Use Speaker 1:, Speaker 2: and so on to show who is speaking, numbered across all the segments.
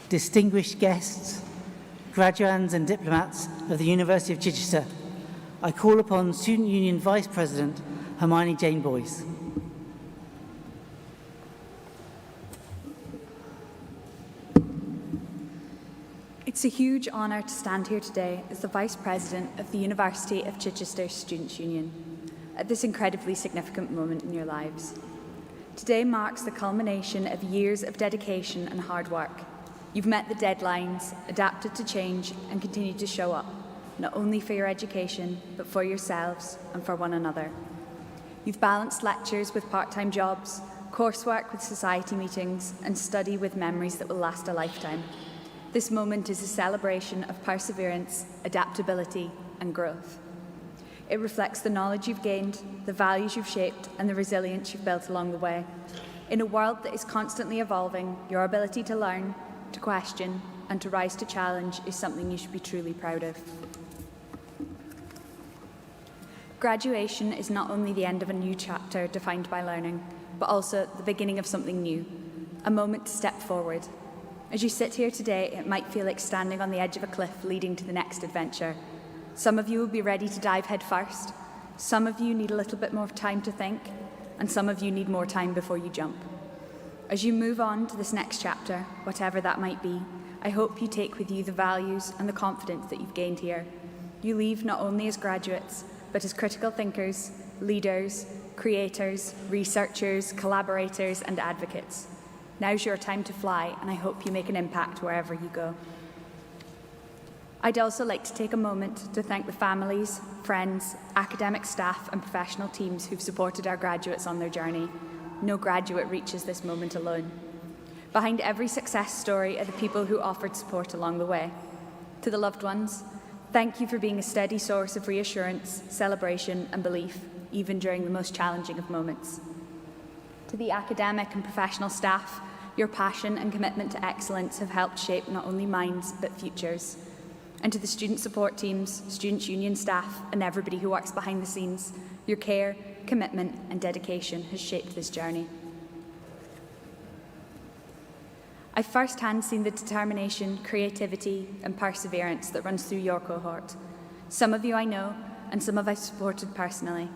Speaker 1: distinguished guests, graduands and diplomats of the University of Chichester, I call upon Student Union Vice President Hermione Jane Boyce.
Speaker 2: It's a huge honour to stand here today as the Vice President of the University of Chichester Students' Union at this incredibly significant moment in your lives. Today marks the culmination of years of dedication and hard work. You've met the deadlines, adapted to change, and continued to show up, not only for your education, but for yourselves and for one another. You've balanced lectures with part-time jobs, coursework with society meetings, and study with memories that will last a lifetime. This moment is a celebration of perseverance, adaptability, and growth. It reflects the knowledge you've gained, the values you've shaped, and the resilience you've built along the way. In a world that is constantly evolving, your ability to learn, to question, and to rise to challenge is something you should be truly proud of. Graduation is not only the end of a new chapter defined by learning, but also the beginning of something new, a moment to step forward. As you sit here today, it might feel like standing on the edge of a cliff leading to the next adventure. Some of you will be ready to dive head first. Some of you need a little bit more time to think, and some of you need more time before you jump. As you move on to this next chapter, whatever that might be, I hope you take with you the values and the confidence that you've gained here. You leave not only as graduates, but as critical thinkers, leaders, creators, researchers, collaborators, and advocates. Now's your time to fly, and I hope you make an impact wherever you go. I'd also like to take a moment to thank the families, friends, academic staff, and professional teams who've supported our graduates on their journey. No graduate reaches this moment alone. Behind every success story are the people who offered support along the way. To the loved ones, thank you for being a steady source of reassurance, celebration, and belief, even during the most challenging of moments. To the academic and professional staff, your passion and commitment to excellence have helped shape not only minds, but futures. And to the student support teams, Students' Union staff, and everybody who works behind the scenes, your care, commitment, and dedication has shaped this journey. I've firsthand seen the determination, creativity, and perseverance that runs through your cohort. Some of you I know, and some of I've supported personally.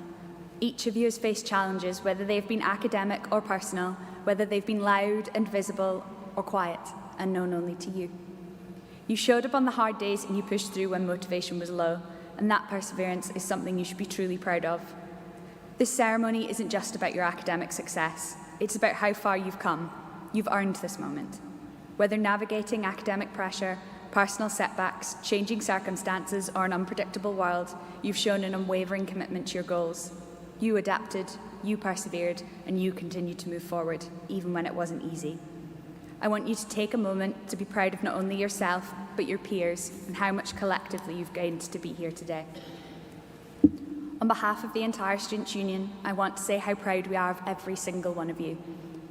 Speaker 2: Each of you has faced challenges, whether they've been academic or personal, whether they've been loud and visible or quiet and known only to you. You showed up on the hard days and you pushed through when motivation was low, and that perseverance is something you should be truly proud of. This ceremony isn't just about your academic success, it's about how far you've come. You've earned this moment. Whether navigating academic pressure, personal setbacks, changing circumstances, or an unpredictable world, you've shown an unwavering commitment to your goals. You adapted, you persevered, and you continued to move forward, even when it wasn't easy. I want you to take a moment to be proud of not only yourself, but your peers, and how much collectively you've gained to be here today. On behalf of the entire Students' Union, I want to say how proud we are of every single one of you.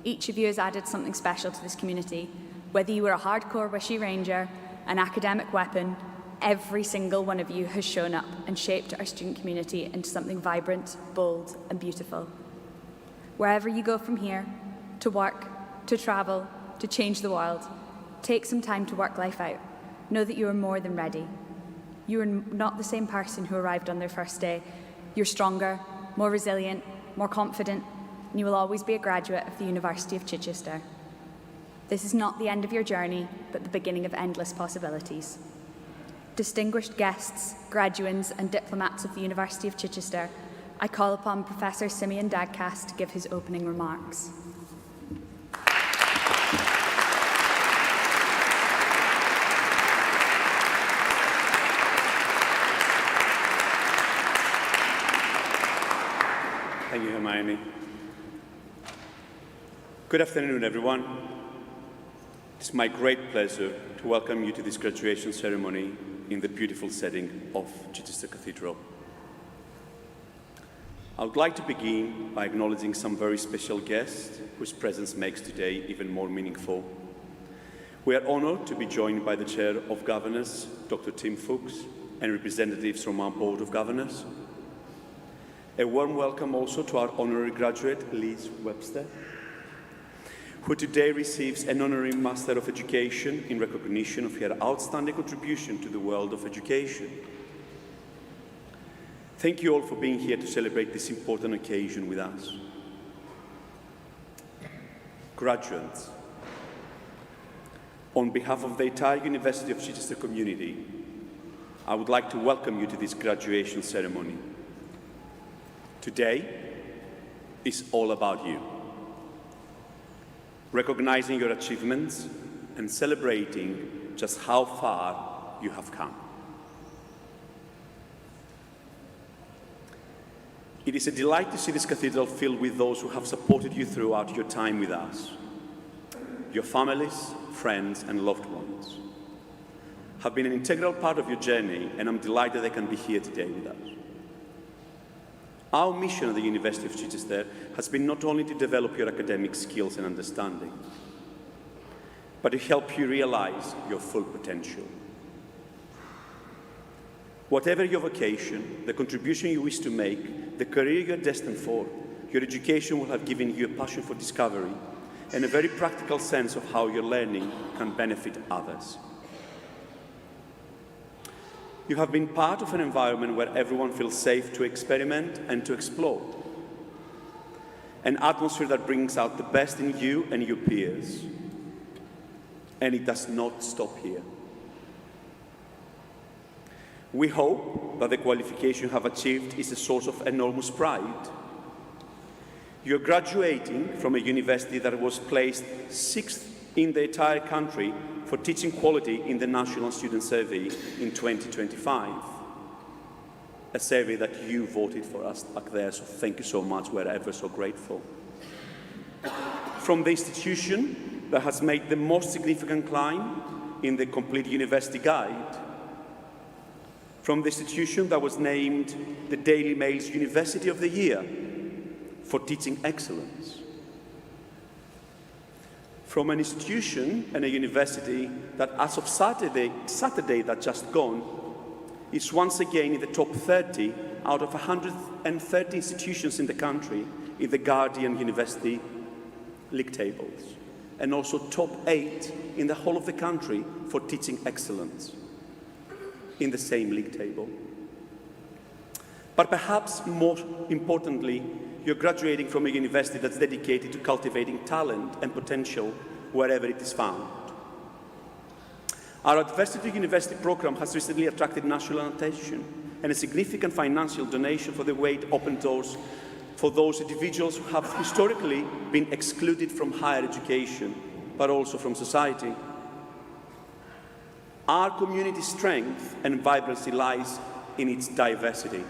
Speaker 2: Each of you has added something special to this community. Whether you were a hardcore wishy ranger, an academic weapon, every single one of you has shown up and shaped our student community into something vibrant, bold, and beautiful. Wherever you go from here, to work, to travel, to change the world, take some time to work life out. Know that you are more than ready. You are not the same person who arrived on their first day. You're stronger, more resilient, more confident, and you will always be a graduate of the University of Chichester. This is not the end of your journey, but the beginning of endless possibilities. Distinguished guests, graduands, and diplomats of the University of Chichester, I call upon Professor Simeon Dagcast to give his opening remarks.
Speaker 3: Thank you, Hermione. Good afternoon, everyone. It's my great pleasure to welcome you to this graduation ceremony in the beautiful setting of Chichester Cathedral. I would like to begin by acknowledging some very special guests whose presence makes today even more meaningful. We are honored to be joined by the Chair of Governors, Dr. Tim Fuchs, and representatives from our Board of Governors. A warm welcome also to our Honorary Graduate, Liz Webster. who today receives an Honorary Master of Education in recognition of her outstanding contribution to the world of education. Thank you all for being here to celebrate this important occasion with us. Graduates, on behalf of the entire University of Chichester community, I would like to welcome you to this graduation ceremony. Today is all about you, recognizing your achievements and celebrating just how far you have come. It is a delight to see this cathedral filled with those who have supported you throughout your time with us. Your families, friends, and loved ones have been an integral part of your journey, and I'm delighted they can be here today with us. Our mission at the University of Chichester has been not only to develop your academic skills and understanding, but to help you realize your full potential. Whatever your vocation, the contribution you wish to make, the career you're destined for, your education will have given you a passion for discovery and a very practical sense of how your learning can benefit others. You have been part of an environment where everyone feels safe to experiment and to explore. An atmosphere that brings out the best in you and your peers. And it does not stop here. We hope that the qualification you have achieved is a source of enormous pride. You're graduating from a university that was placed 6th in the entire country for teaching quality in the National Student Survey in 2025. A survey that you voted for us back there, so thank you so much, we're ever so grateful. From the institution that has made the most significant climb in the Complete University Guide. From the institution that was named the Daily Mail's University of the Year for teaching excellence. From an institution and a university that as of Saturday that just gone, is once again in the top 30 out of 130 institutions in the country in the Guardian University League tables, and also top 8 in the whole of the country for teaching excellence in the same league table. But perhaps more importantly, you're graduating from a university that's dedicated to cultivating talent and potential wherever it is found. Our Adversity to University program has recently attracted national attention and a significant financial donation for the way it opened doors for those individuals who have historically been excluded from higher education, but also from society. Our community's strength and vibrancy lies in its diversity.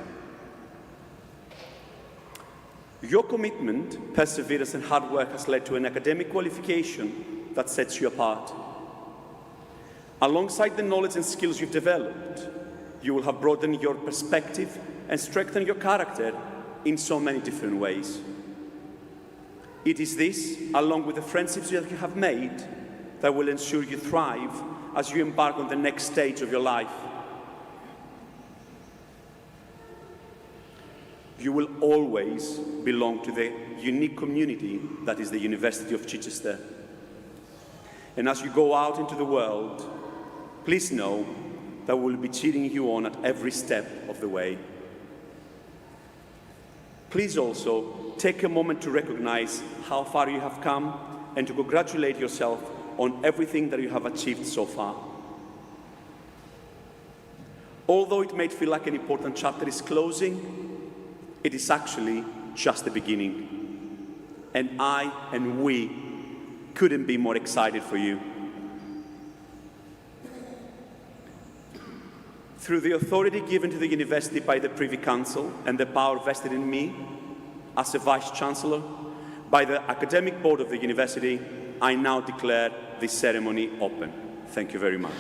Speaker 3: Your commitment, perseverance, and hard work has led to an academic qualification that sets you apart. Alongside the knowledge and skills you've developed, you will have broadened your perspective and strengthened your character in so many different ways. It is this, along with the friendships that you have made, that will ensure you thrive as you embark on the next stage of your life. You will always belong to the unique community that is the University of Chichester. And as you go out into the world, please know that we'll be cheering you on at every step of the way. Please also take a moment to recognize how far you have come and to congratulate yourself on everything that you have achieved so far. Although it may feel like an important chapter is closing, it is actually just the beginning. And I and we couldn't be more excited for you. Through the authority given to the university by the Privy Council and the power vested in me as a Vice-Chancellor, by the Academic Board of the University, I now declare this ceremony open. Thank you very much.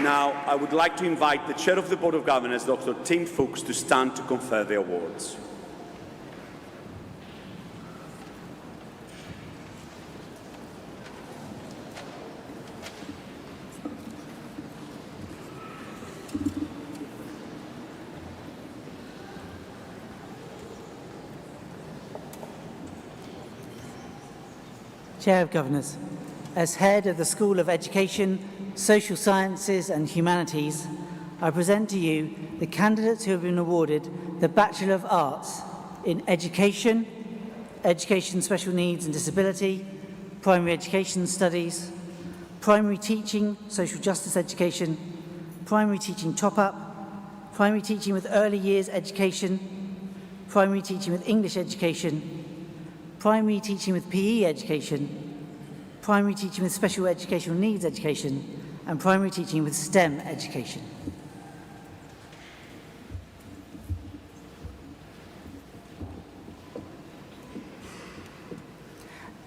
Speaker 3: Now, I would like to invite the Chair of the Board of Governors, Dr. Tim Fuchs, to stand to confer the awards.
Speaker 1: Chair of Governors, as head of the School of Education, Social Sciences and Humanities, I present to you the candidates who have been awarded the Bachelor of Arts in Education, Education Special Needs and Disability, Primary Education Studies, Primary Teaching, Social Justice Education, Primary Teaching Top-Up, Primary Teaching with Early Years Education, Primary Teaching with English Education, Primary Teaching with PE Education, Primary Teaching with Special Educational Needs Education, and Primary Teaching with STEM Education.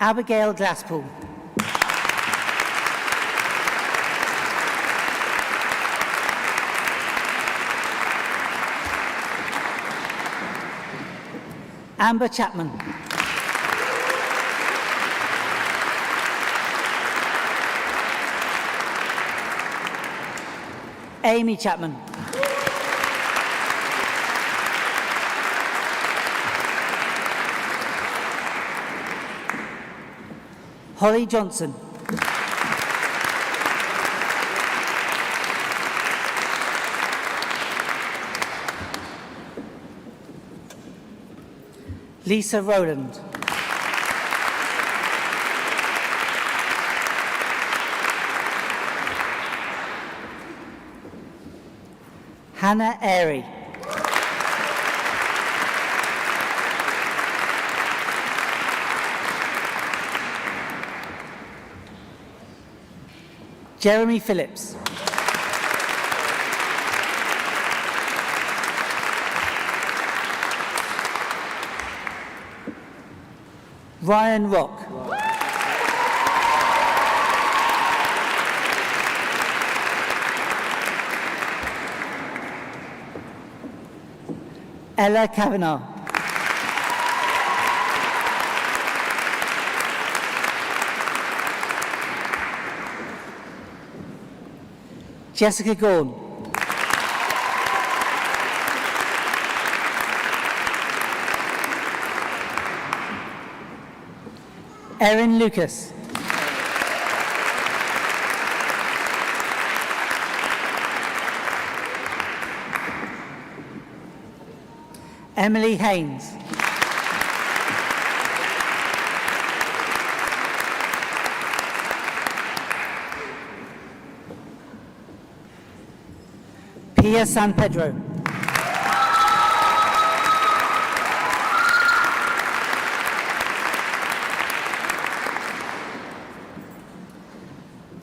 Speaker 1: Abigail Glasspool. Amber Chapman. Amy Chapman. Holly Johnson. Lisa Rowland. Hannah Airy. Jeremy Phillips. Ryan Rock. Ella Kavanagh. Jessica Gorn. Erin Lucas. Emily Haynes. Pia San Pedro.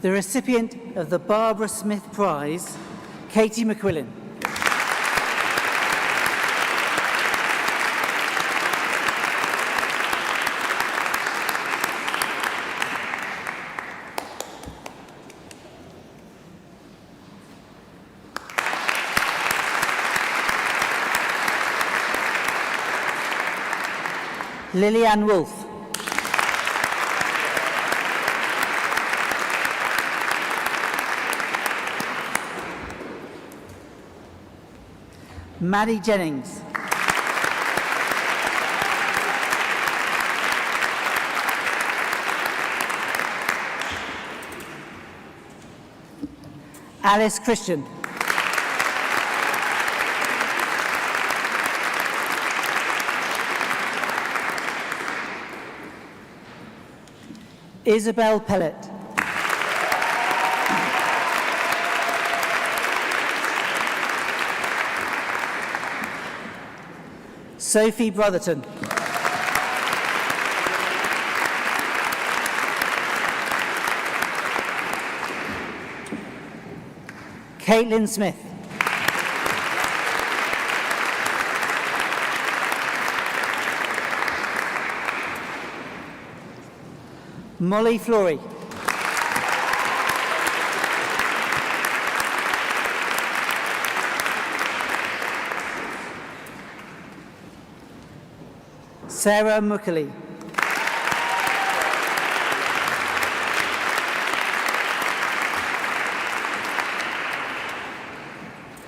Speaker 1: The recipient of the Barbara Smith Prize, Katie McQuillan. Lillian Wolfe. Maddie Jennings. Alice Christian. Isabel Pellet. Sophie Brotherton. Caitlin Smith. Molly Flory. Sarah Muckley.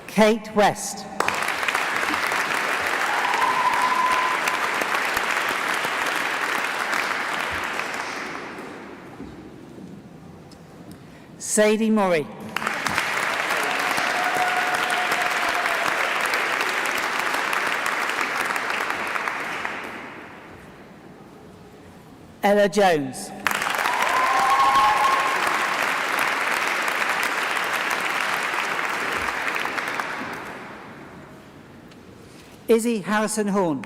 Speaker 1: Kate West. Sadie Murray. Ella Jones. Izzy Harrison Horn.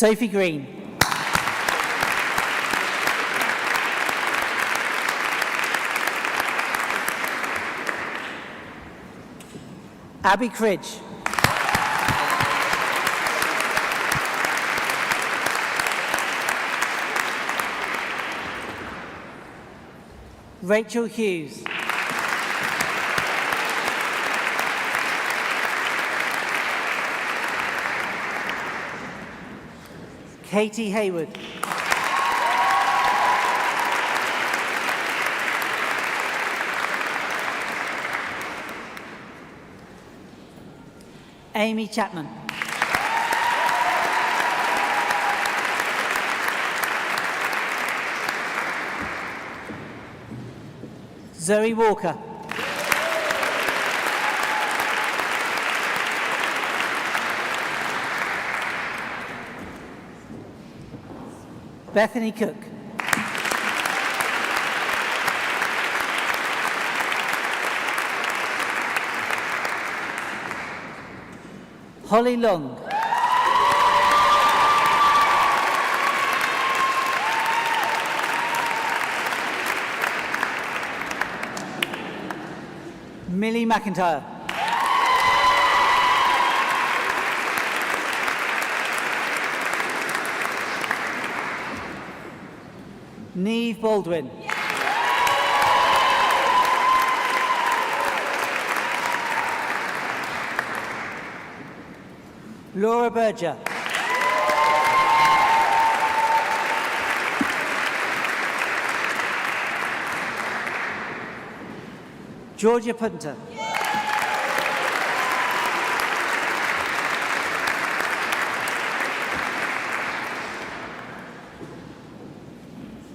Speaker 1: Sophie Green. Abby Cridge. Rachel Hughes. Katie Hayward. Amy Chapman. Zoe Walker. Bethany Cook. Holly Long. Millie McIntyre. Neve Baldwin. Laura Berger. Georgia Punter.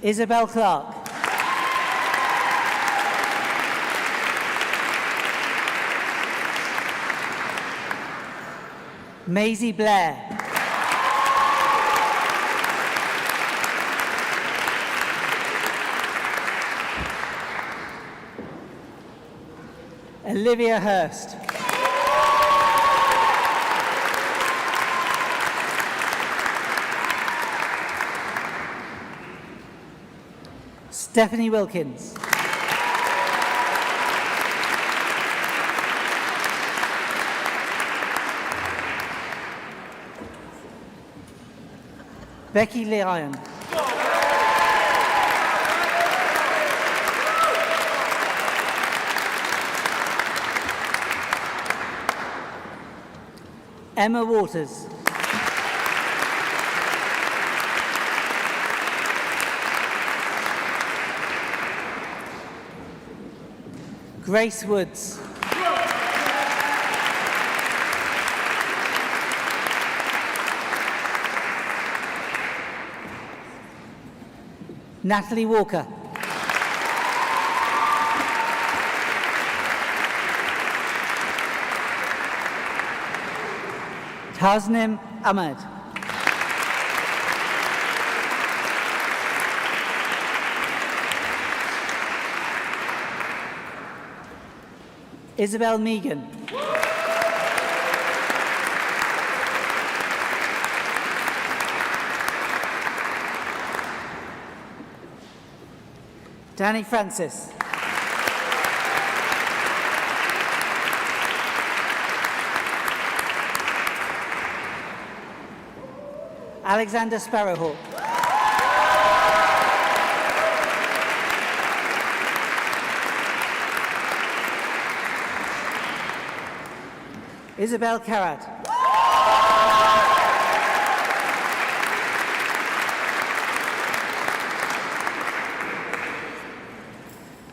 Speaker 1: Isabel Clark. Maisie Blair. Olivia Hurst. Stephanie Wilkins. Becky Lyon. Emma Waters. Grace Woods. Natalie Walker. Tasnim Ahmed. Isabel Megan. Danny Francis. Alexander Sparrowhawk. Isabel Carrad.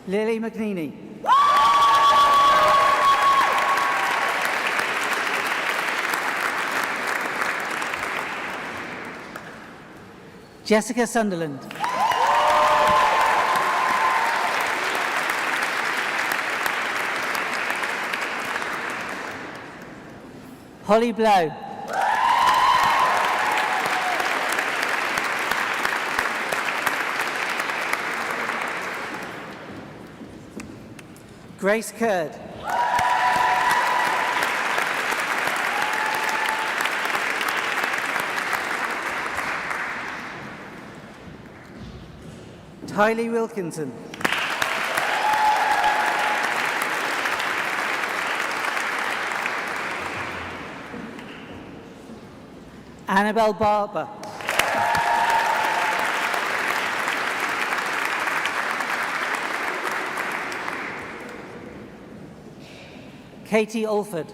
Speaker 1: Lily McNeely. Jessica Sunderland. Holly Blow. Grace Curd. Tylee Wilkinson. Annabelle Barber. Katie Alford.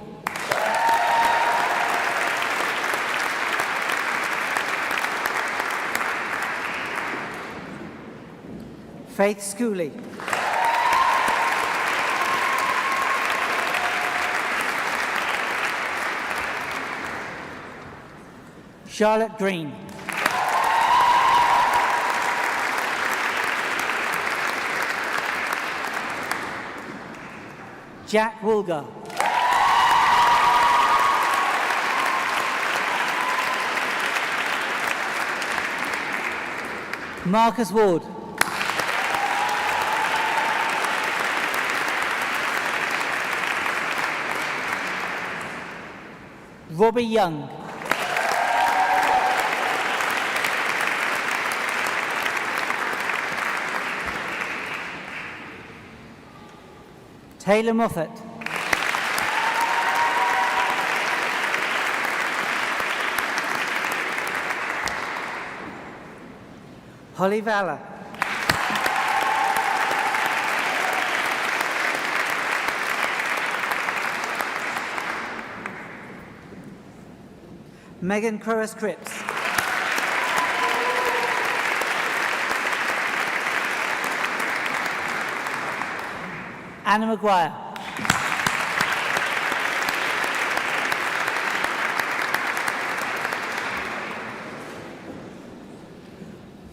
Speaker 1: Faith Schooley. Charlotte Green. Jack Woolgar. Marcus Ward. Robbie Young. Taylor Moffat. Holly Valor. Megan Croas Cripps. Anna Maguire.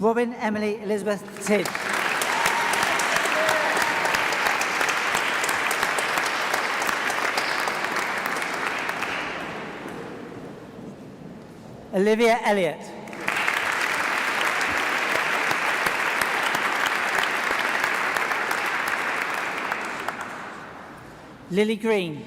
Speaker 1: Robin Emily Elizabeth Tidd. Olivia Elliott. Lily Green.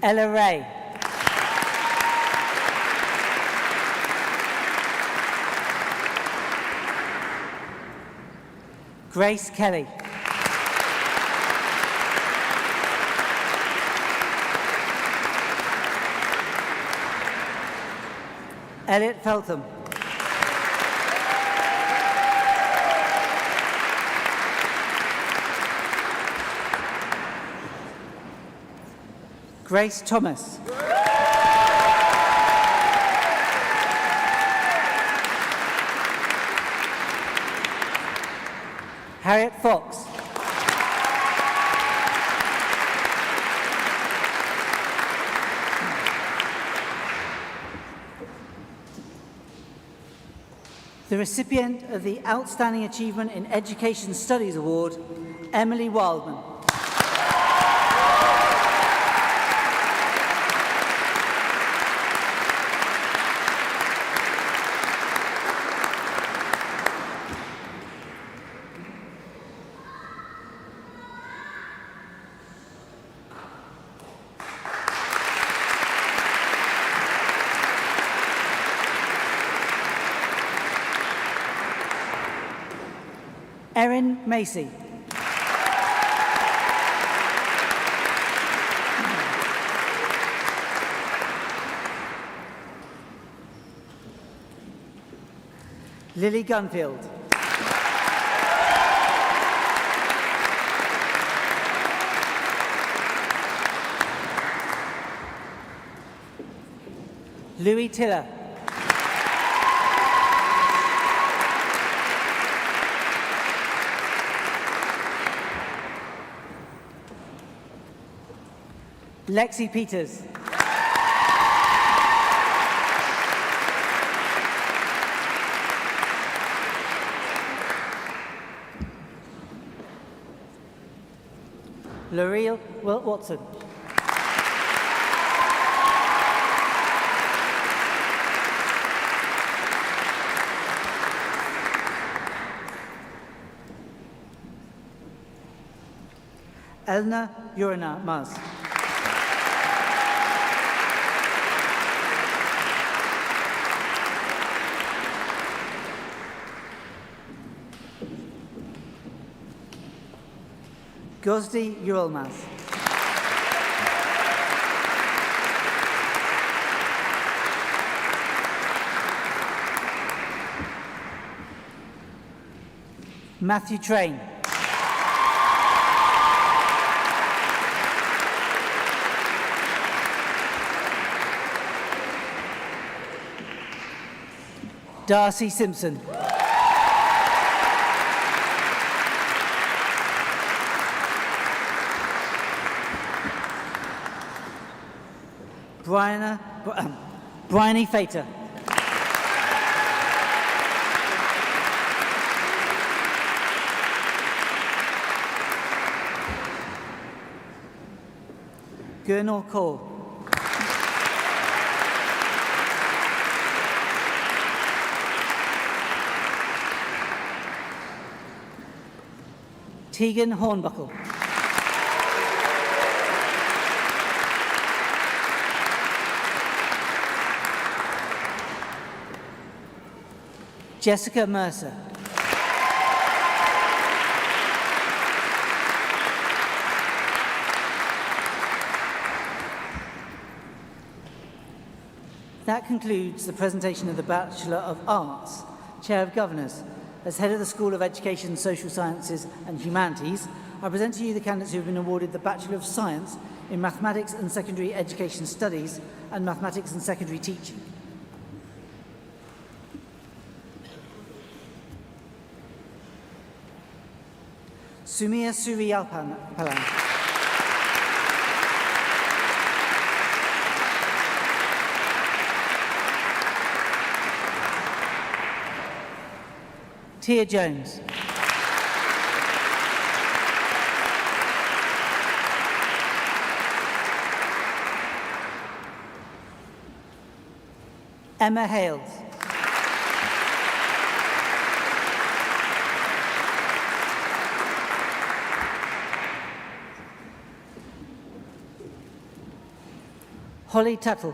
Speaker 1: Ella Ray. Grace Kelly. Elliot Feltham. Grace Thomas. Harriet Fox. The recipient of the Outstanding Achievement in Education Studies Award, Emily Wildman. Erin Macy. Lily Gunfield. Louis Tiller. Lexi Peters. L'Oreal Watson. Elna Urana Maz. Gozdi Yulmaz. Matthew Train. Darcy Simpson. Bryony Fater. Gernal Kaur. Tegan Hornbuckle. Jessica Mercer. That concludes the presentation of the Bachelor of Arts. Chair of Governors, as head of the School of Education, Social Sciences and Humanities, I present to you the candidates who have been awarded the Bachelor of Science in Mathematics and Secondary Education Studies and Mathematics and Secondary Teaching. Sumia Suriyalpalan. Tia Jones. Emma Hales. Holly Tuttle.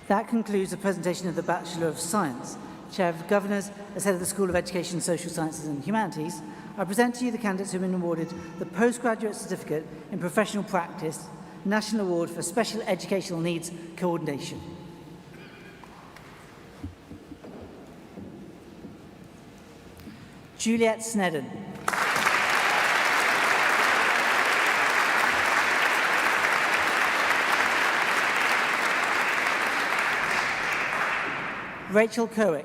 Speaker 1: That concludes the presentation of the Bachelor of Science. Chair of Governors, as head of the School of Education, Social Sciences and Humanities, I present to you the candidates who have been awarded the Postgraduate Certificate in Professional Practice, National Award for Special Educational Needs Coordination. Juliet Snedden. Rachel Kerwick.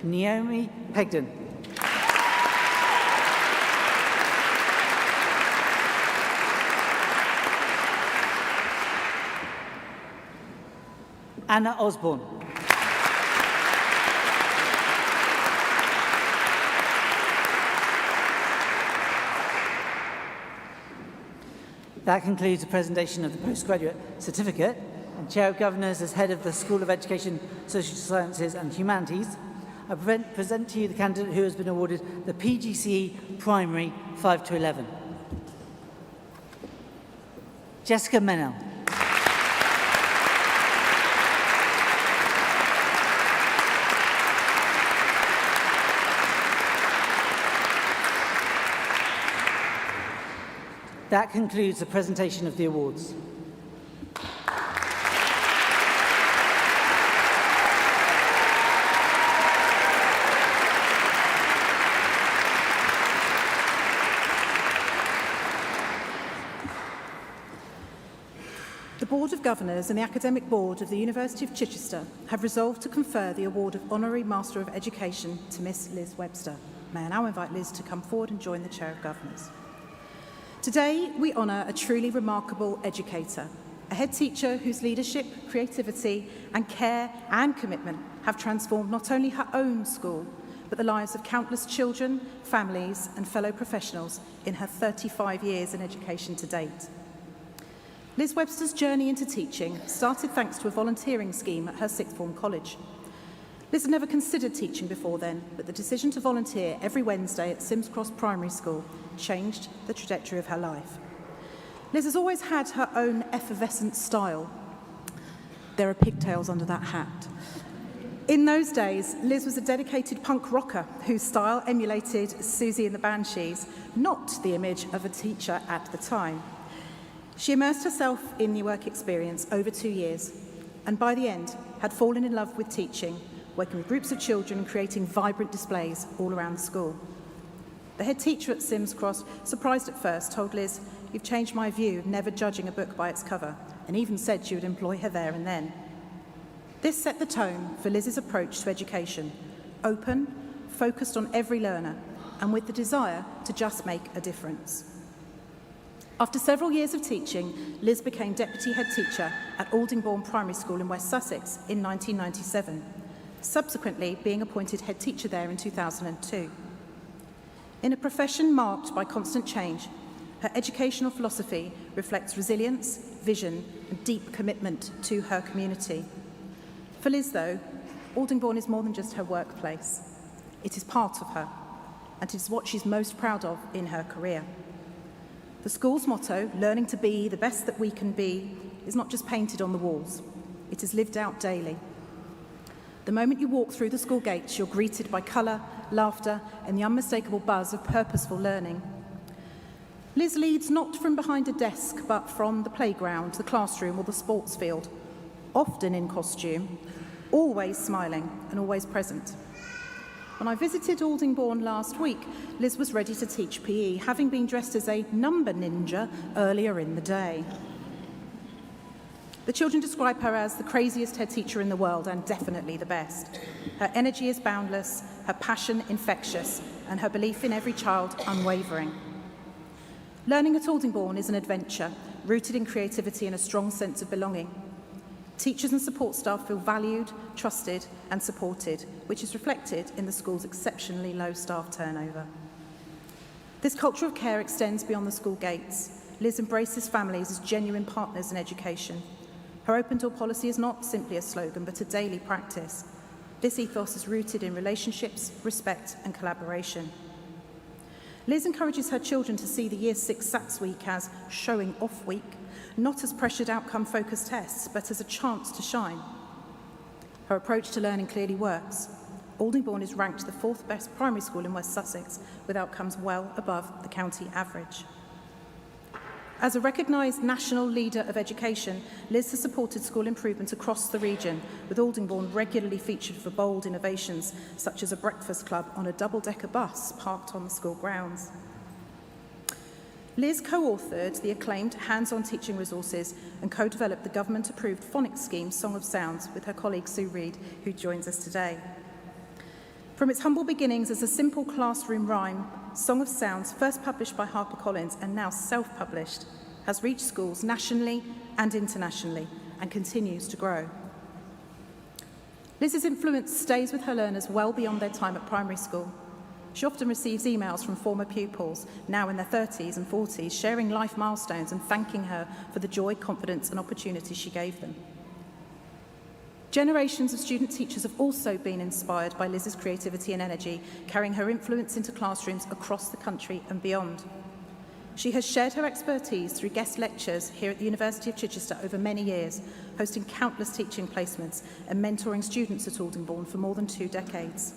Speaker 1: Naomi Pegden. Anna Osborne. That concludes the presentation of the postgraduate certificate. And Chair of Governors, as head of the School of Education, Social Sciences and Humanities, I present to you the candidate who has been awarded the PGCE Primary 5 to 11. Jessica Menel. That concludes the presentation of the awards.
Speaker 4: The Board of Governors and the Academic Board of the University of Chichester have resolved to confer the award of Honorary Master of Education to Miss Liz Webster. May I now invite Liz to come forward and join the Chair of Governors. Today, we honour a truly remarkable educator, a head teacher whose leadership, creativity and care and commitment have transformed not only her own school, but the lives of countless children, families and fellow professionals in her 35 years in education to date. Liz Webster's journey into teaching started thanks to a volunteering scheme at her sixth form college. Liz had never considered teaching before then, but the decision to volunteer every Wednesday at Sims Cross Primary School changed the trajectory of her life. Liz has always had her own effervescent style. There are pigtails under that hat. In those days, Liz was a dedicated punk rocker whose style emulated Susie and the Banshees, not the image of a teacher at the time. She immersed herself in the work experience over 2 years, and by the end had fallen in love with teaching, working with groups of children and creating vibrant displays all around the school. The head teacher at Sims Cross, surprised at first, told Liz, "You've changed my view of never judging a book by its cover," and even said she would employ her there and then. This set the tone for Liz's approach to education, open, focused on every learner, and with the desire to just make a difference. After several years of teaching, Liz became Deputy Head Teacher at Aldingbourne Primary School in West Sussex in 1997, subsequently being appointed Head Teacher there in 2002. In a profession marked by constant change, her educational philosophy reflects resilience, vision and deep commitment to her community. For Liz, though, Aldingbourne is more than just her workplace. It is part of her, and it is what she's most proud of in her career. The school's motto, "Learning to be the best that we can be," is not just painted on the walls. It is lived out daily. The moment you walk through the school gates, you're greeted by colour, laughter, and the unmistakable buzz of purposeful learning. Liz leads not from behind a desk, but from the playground, the classroom, or the sports field, often in costume, always smiling and always present. When I visited Aldingbourne last week, Liz was ready to teach PE, having been dressed as a number ninja earlier in the day. The children describe her as the craziest head teacher in the world and definitely the best. Her energy is boundless, her passion infectious, and her belief in every child unwavering. Learning at Aldingbourne is an adventure, rooted in creativity and a strong sense of belonging. Teachers and support staff feel valued, trusted and supported, which is reflected in the school's exceptionally low staff turnover. This culture of care extends beyond the school gates. Liz embraces families as genuine partners in education. Her open door policy is not simply a slogan, but a daily practice. This ethos is rooted in relationships, respect and collaboration. Liz encourages her children to see the Year 6 SATS week as showing off week, not as pressured outcome-focused tests, but as a chance to shine. Her approach to learning clearly works. Aldingbourne is ranked the 4th best primary school in West Sussex, with outcomes well above the county average. As a recognised national leader of education, Liz has supported school improvement across the region, with Aldingbourne regularly featured for bold innovations, such as a breakfast club on a double-decker bus parked on the school grounds. Liz co-authored the acclaimed hands-on teaching resources and co-developed the government-approved phonics scheme Song of Sounds with her colleague Sue Reid, who joins us today. From its humble beginnings as a simple classroom rhyme, Song of Sounds, first published by HarperCollins and now self-published, has reached schools nationally and internationally and continues to grow. Liz's influence stays with her learners well beyond their time at primary school. She often receives emails from former pupils, now in their 30s and 40s, sharing life milestones and thanking her for the joy, confidence and opportunity she gave them. Generations of student teachers have also been inspired by Liz's creativity and energy, carrying her influence into classrooms across the country and beyond. She has shared her expertise through guest lectures here at the University of Chichester over many years, hosting countless teaching placements and mentoring students at Aldingbourne for more than 2 decades.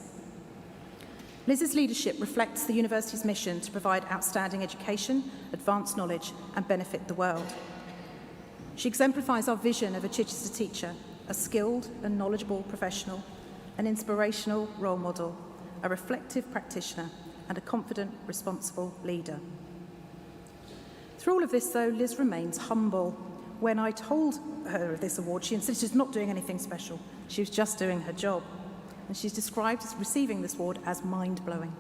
Speaker 4: Liz's leadership reflects the university's mission to provide outstanding education, advance knowledge and benefit the world. She exemplifies our vision of a Chichester teacher, a skilled and knowledgeable professional, an inspirational role model, a reflective practitioner and a confident, responsible leader. Through all of this, though, Liz remains humble. When I told her of this award, she insisted she's not doing anything special. She was just doing her job. And she's described receiving this award as mind-blowing.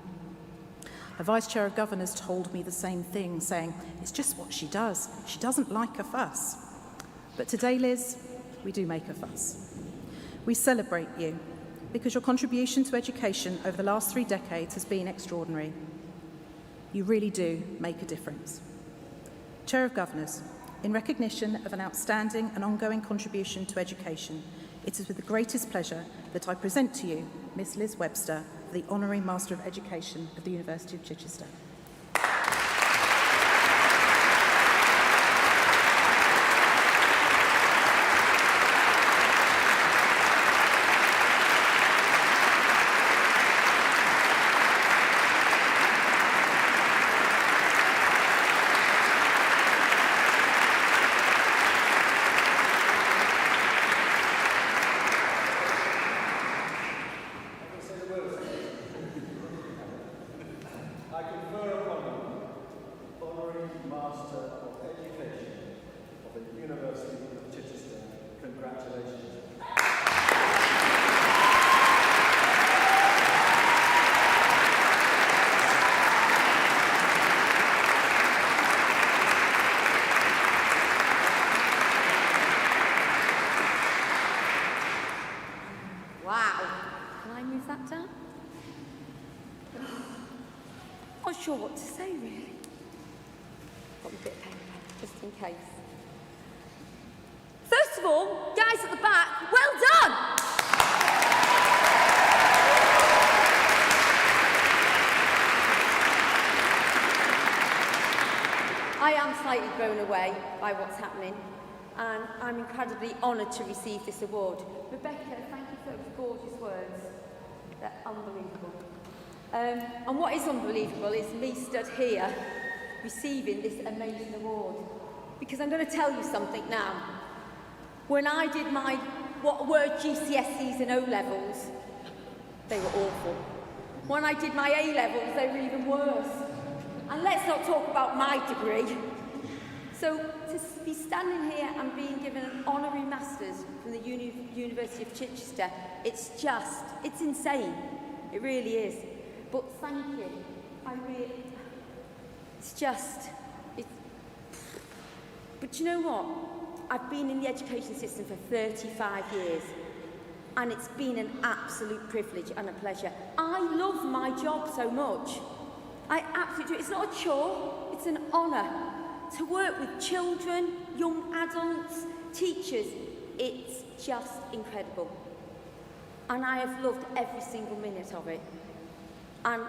Speaker 4: Her Vice Chair of Governors told me the same thing, saying, it's just what she does. She doesn't like a fuss. But today, Liz, we do make a fuss. We celebrate you because your contribution to education over the last 3 decades has been extraordinary. You really do make a difference. Chair of Governors, in recognition of an outstanding and ongoing contribution to education, it is with the greatest pleasure that I present to you Miss Liz Webster, the Honorary Master of Education of the University of Chichester.
Speaker 5: I confer upon you Honorary Master of Education of the University of Chichester. Congratulations.
Speaker 6: Wow. Can I move that down? Not sure what to say, really. Got a bit of paper, just in case. First of all, guys at the back, well done! I am slightly blown away by what's happening, and I'm incredibly honoured to receive this award. Rebecca, thank you for those gorgeous words. They're unbelievable. And what is unbelievable is me stood here receiving this amazing award. Because I'm going to tell you something now. When I did my, what were GCSEs and O-levels, they were awful. When I did my A-levels, they were even worse. And let's not talk about my degree. So to be standing here and being given an honorary master's from the University of Chichester, it's insane. It really is. But thank you. But you know what? I've been in the education system for 35 years, and it's been an absolute privilege and a pleasure. I love my job so much. I absolutely do. It's not a chore, it's an honour. To work with children, young adults, teachers, it's just incredible. And I have loved every single minute of it. And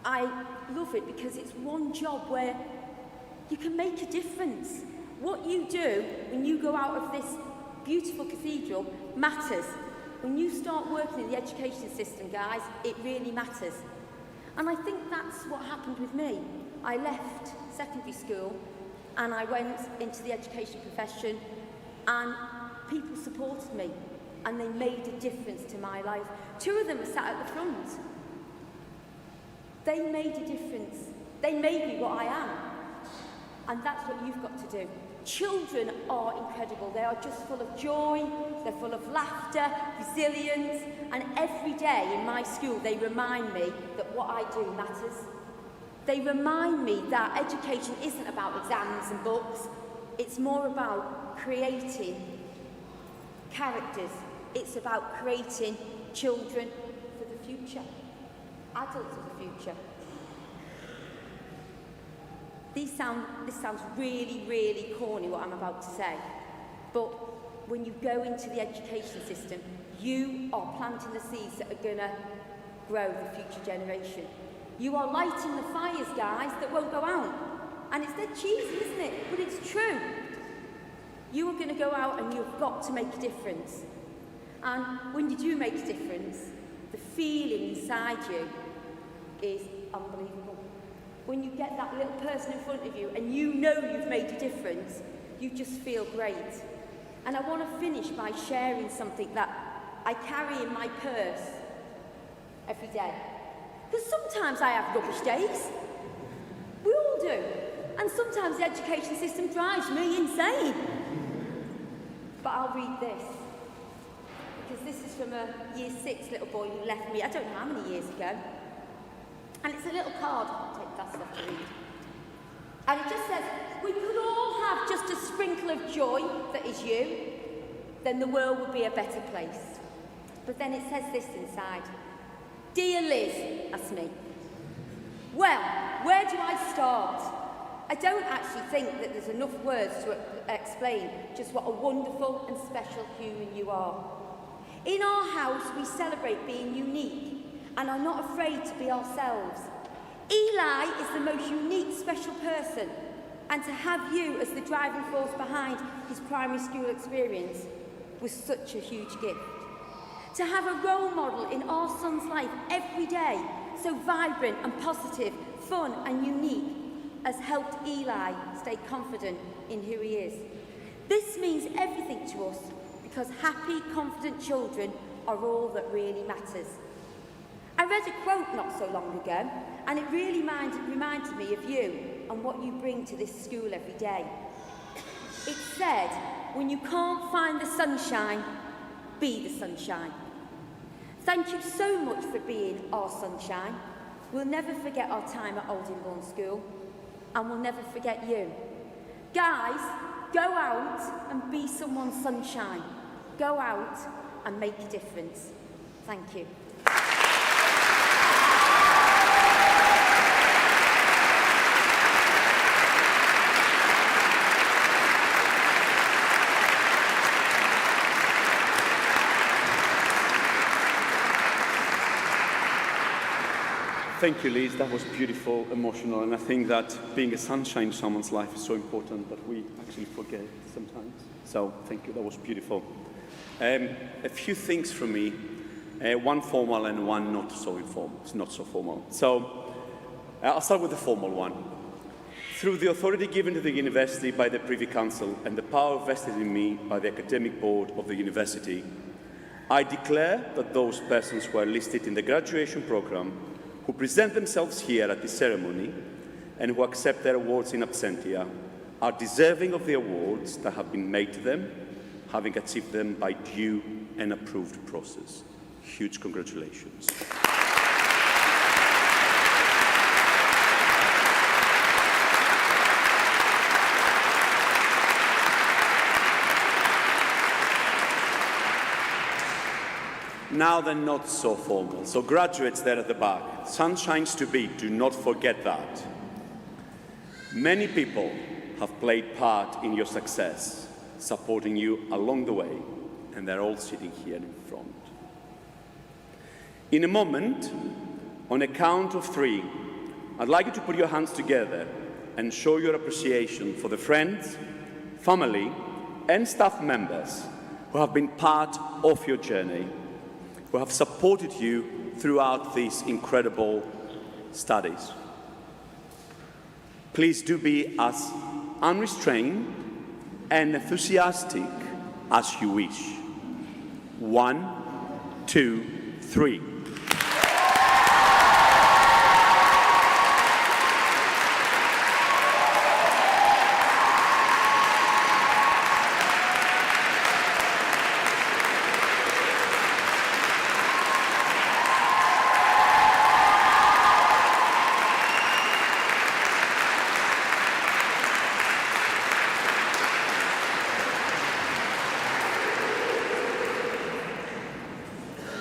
Speaker 6: I love it because it's one job where you can make a difference. What you do when you go out of this beautiful cathedral matters. When you start working in the education system, guys, it really matters. And I think that's what happened with me. I left secondary school and I went into the education profession, and people supported me and they made a difference to my life. 2 of them are sat at the front. They made a difference. They made me what I am. And that's what you've got to do. Children are incredible. They are just full of joy, they're full of laughter, resilience, and every day in my school they remind me that what I do matters. They remind me that education isn't about exams and books. It's more about creating characters. It's about creating children for the future, adults of the future. This sounds really, really corny, what I'm about to say, but when you go into the education system, you are planting the seeds that are going to grow the future generation. You are lighting the fires, guys, that won't go out. And it's dead cheesy, isn't it? But it's true. You are going to go out and you've got to make a difference. And when you do make a difference, the feeling inside you is unbelievable. When you get that little person in front of you and you know you've made a difference, you just feel great. And I want to finish by sharing something that I carry in my purse every day. Because sometimes I have rubbish days. We all do. And sometimes the education system drives me insane. but I'll read this. Because this is from a Year 6 little boy who left me, I don't know how many years ago. And it's a little card, I'll take that stuff to read. And it just says, we could all have just a sprinkle of joy that is you, then the world would be a better place. But then it says this inside. Dear Liz, that's me. Well, where do I start? I don't actually think that there's enough words to explain just what a wonderful and special human you are. In our house, we celebrate being unique and are not afraid to be ourselves. Eli is the most unique, special person, and to have you as the driving force behind his primary school experience was such a huge gift. To have a role model in our son's life every day, so vibrant and positive, fun and unique, has helped Eli stay confident in who he is. This means everything to us because happy, confident children are all that really matters. I read a quote not so long ago, and it really reminded me of you and what you bring to this school every day. It said, when you can't find the sunshine, be the sunshine. Thank you so much for being our sunshine. We'll never forget our time at Oldingbourne School, and we'll never forget you. Guys, go out and be someone's sunshine. Go out and make a difference. Thank you.
Speaker 3: Thank you, Liz. That was beautiful, emotional, and I think that being a sunshine in someone's life is so important that we actually forget sometimes. So, thank you. That was beautiful. A few things from me, one formal and one not so informal. It's not so formal. So, I'll start with the formal one. Through the authority given to the university by the Privy Council and the power vested in me by the academic board of the university, I declare that those persons who are listed in the graduation program who present themselves here at this ceremony and who accept their awards in absentia are deserving of the awards that have been made to them, having achieved them by due and approved process. Huge congratulations. Now then, not so formal. So graduates there at the back, sunshines to be, do not forget that. Many people have played part in your success, supporting you along the way, and they're all sitting here in front. In a moment, on a count of 3, I'd like you to put your hands together and show your appreciation for the friends, family, and staff members who have been part of your journey, who have supported you throughout these incredible studies. Please do be as unrestrained and enthusiastic as you wish. 1, 2, 3.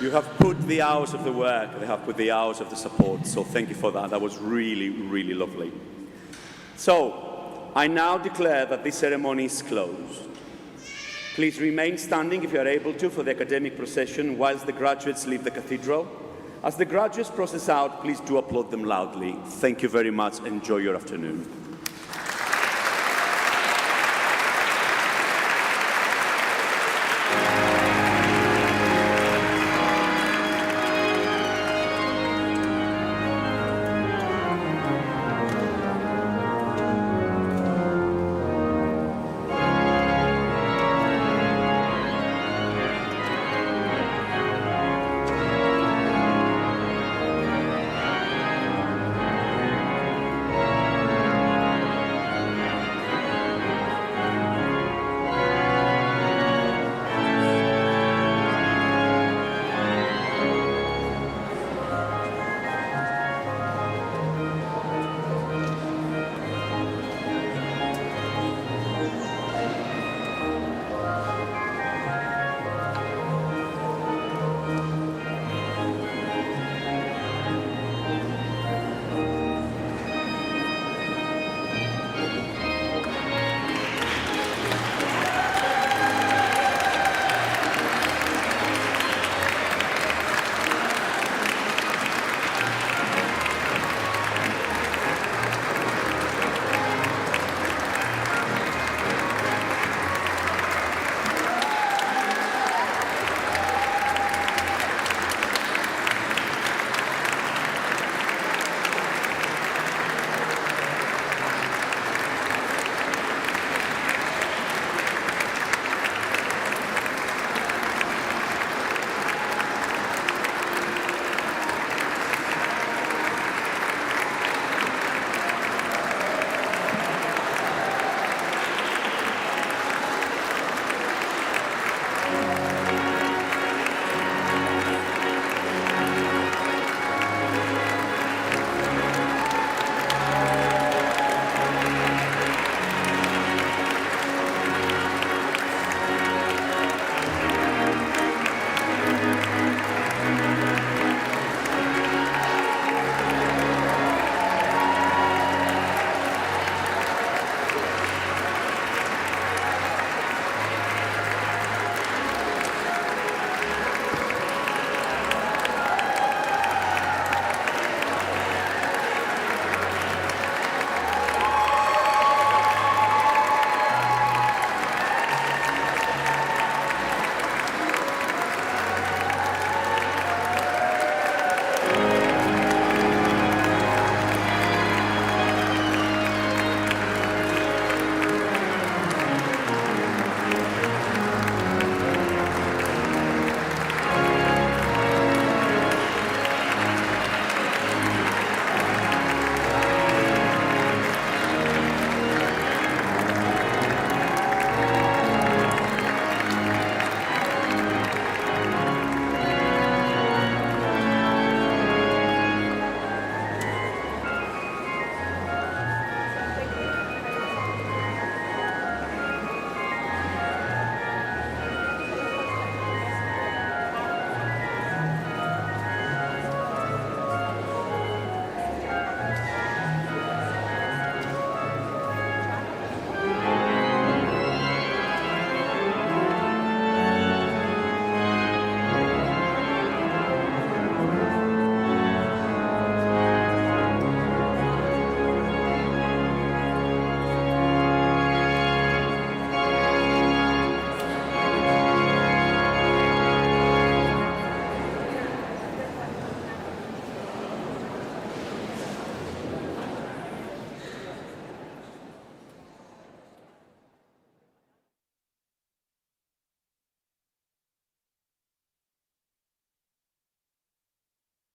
Speaker 3: You have put the hours of the work, they have put the hours of the support, so thank you for that. That was really, really lovely. So, I now declare that this ceremony is closed. Please remain standing if you are able to for the academic procession whilst the graduates leave the cathedral. As the graduates process out, please do applaud them loudly. Thank you very much. Enjoy your afternoon.